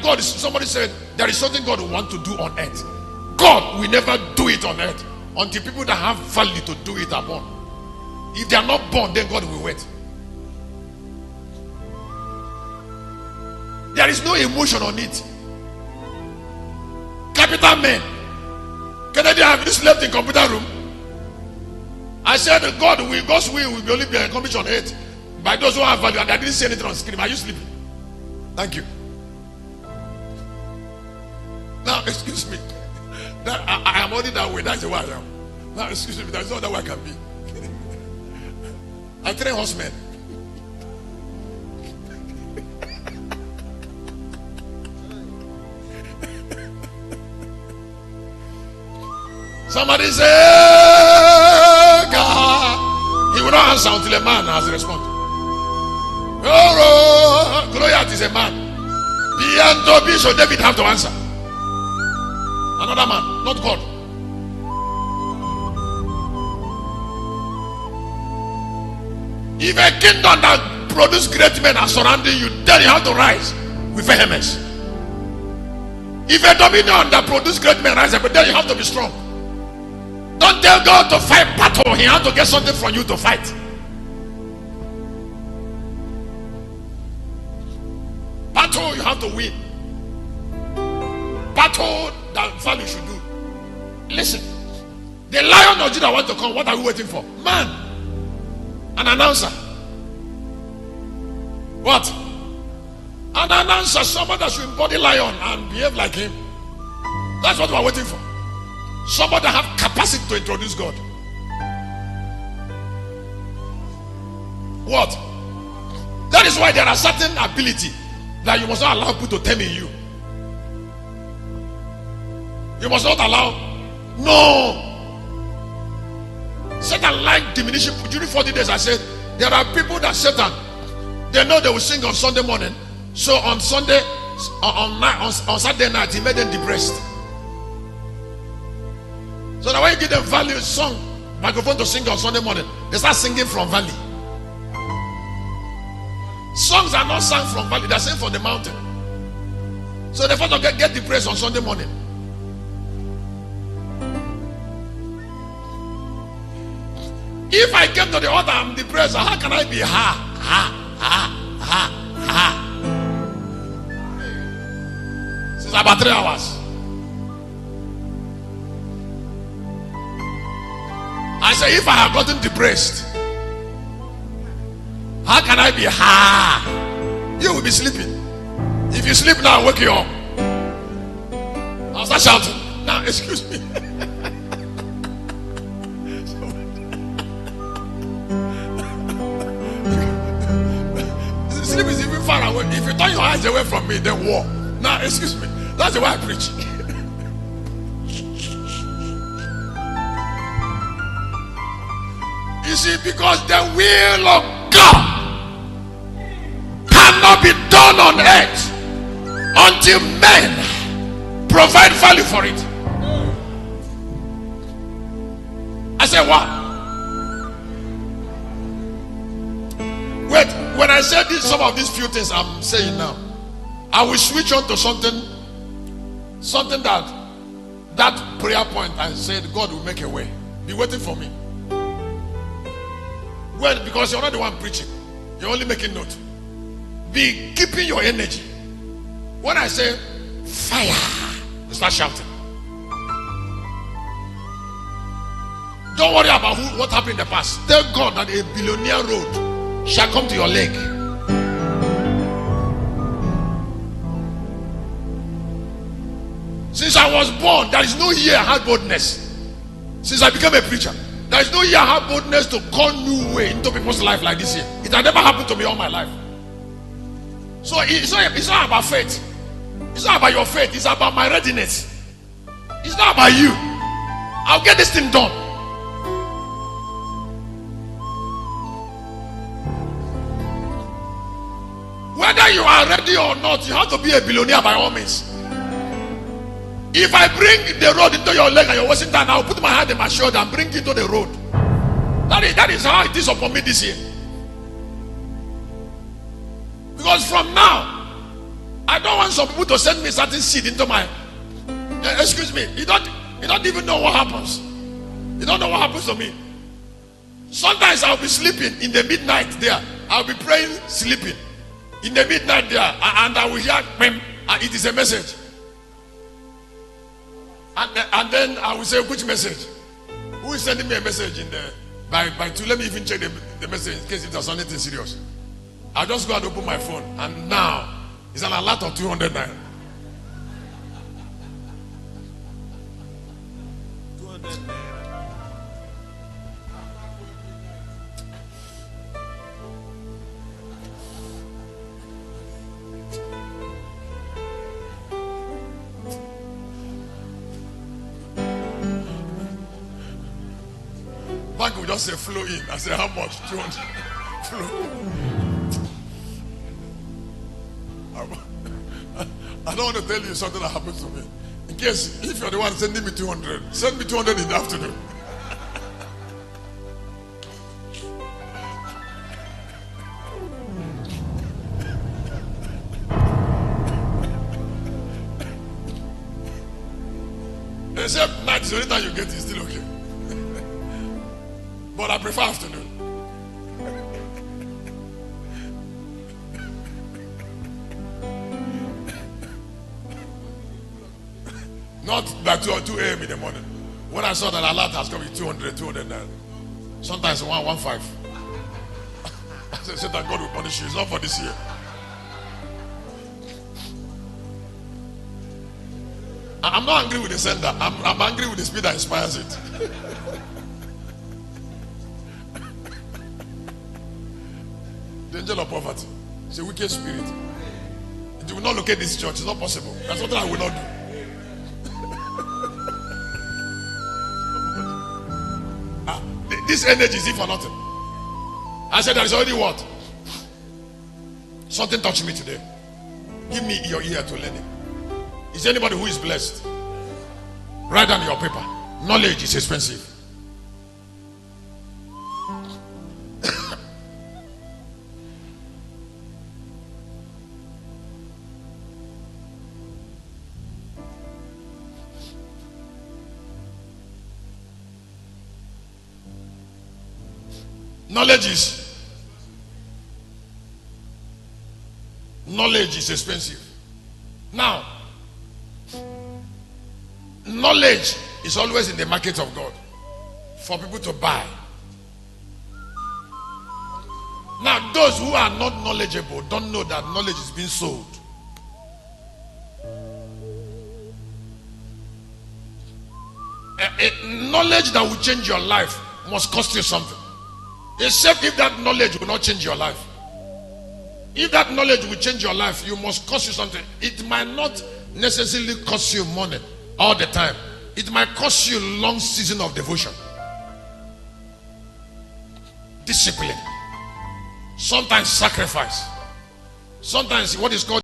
God is, somebody said, there is something God will want to do on earth. God will never do it on earth until people that have value to do it are born. If they are not born, then God will wait. There is no emotion on it. Capital men. Kennedy have this left in computer room. I said, God's will will only be accomplished on earth by those who have value, and I didn't say anything on screen. Are you sleeping? Thank you. Now, excuse me. I am only that way. That's the way I am. Now, excuse me. That's not that way I can be. I train horsemen. Somebody say, God. He will not answer until a man has responded. Oh, Goliath is a man. So David have to answer. Another man, not God. If a kingdom that produces great men are surrounding you, then you have to rise with vehemence. If a dominion that produces great men rise up, then you have to be strong. Don't tell God to fight battle. He has to get something from you to fight. Battle you have to win. Battle that value should do. Listen, the Lion of Judah wants to come. What are we waiting for? Man, an announcer. What? An announcer, someone that should embody lion and behave like him. That's what we are waiting for. Somebody that have capacity to introduce God. What? That is why there are certain ability that you must not allow people to tame in you. You must not allow. No. Satan like diminishing. During 40 days I said there are people that Satan, they know they will sing on Sunday morning. So on Sunday, on Saturday night, he made them depressed. So that when you give them value song, microphone to sing on Sunday morning, they start singing from valley. Songs are not sung from valley, they're sung from the mountain. So they first get depressed on Sunday morning. If I came to the altar, I'm depressed, how can I be since about 3 hours? I say, if I have gotten depressed, how can I be You will be sleeping. If you sleep now, I'll wake you up. I'll start shouting. Now, excuse me. Sleep is even far away. If you turn your eyes away from me, then war. Now, excuse me. That's the way I preach. You see, because the will of God cannot be done on earth until men provide value for it. I said, what? Wait, when I said this, some of these few things I'm saying now, I will switch on to something that prayer point I said God will make a way. Be waiting for me. Well, because you're not the one preaching, you're only making note. Be keeping your energy. When I say fire, you start shouting. Don't worry about what happened in the past. Tell God that a billionaire road shall come to your leg. Since I was born, there is no year I had boldness. Since I became a preacher, there is no year I have boldness to call new way into people's life like this year. It has never happened to me all my life. So it's not about faith. It's not about your faith. It's about my readiness. It's not about you. I'll get this thing done. Whether you are ready or not, you have to be a billionaire by all means. If I bring the road into your leg and you're wasting time, I'll put my hand in my shoulder and bring it to the road. That is how it is upon me this year. Because from now, I don't want some people to send me certain seed into my. Excuse me. You don't even know what happens. You don't know what happens to me. Sometimes I'll be sleeping in the midnight there. I'll be praying, sleeping in the midnight there, and I will hear, it is a message. And then I will say, which message? Who is sending me a message in there? By 2, let me even check the message in case it was anything serious. I'll just go and open my phone, and now it's an alert of 200 naira. 200 naira. Bank will just say flow in. I say how much? 200. Flow. I don't want to tell you something that happened to me. In case if you're the one sending me 200, send me 200 in the afternoon. Except night is the only time you get it, still okay. But I prefer afternoon. Not by 2 a.m. in the morning. When I saw that alert has come with 200. Sometimes 115. I said that God will punish you. It's not for this year. I'm not angry with the sender. I'm angry with the spirit that inspires it. The angel of poverty. It's a wicked spirit. It will not locate this church. It's not possible. That's what I will not do. This energy is it for nothing. I said there is already what? Something touched me today. Give me your ear to learn it. Is there anybody who is blessed? Write down your paper. Knowledge is expensive. Knowledge is expensive. Now, knowledge is always in the market of God for people to buy. Now, those who are not knowledgeable don't know that knowledge is being sold. Knowledge that will change your life must cost you something. Except if that knowledge will not change your life. If that knowledge will change your life, you must cost you something. It might not necessarily cost you money all the time. It might cost you a long season of devotion. Discipline. Sometimes sacrifice. Sometimes what is called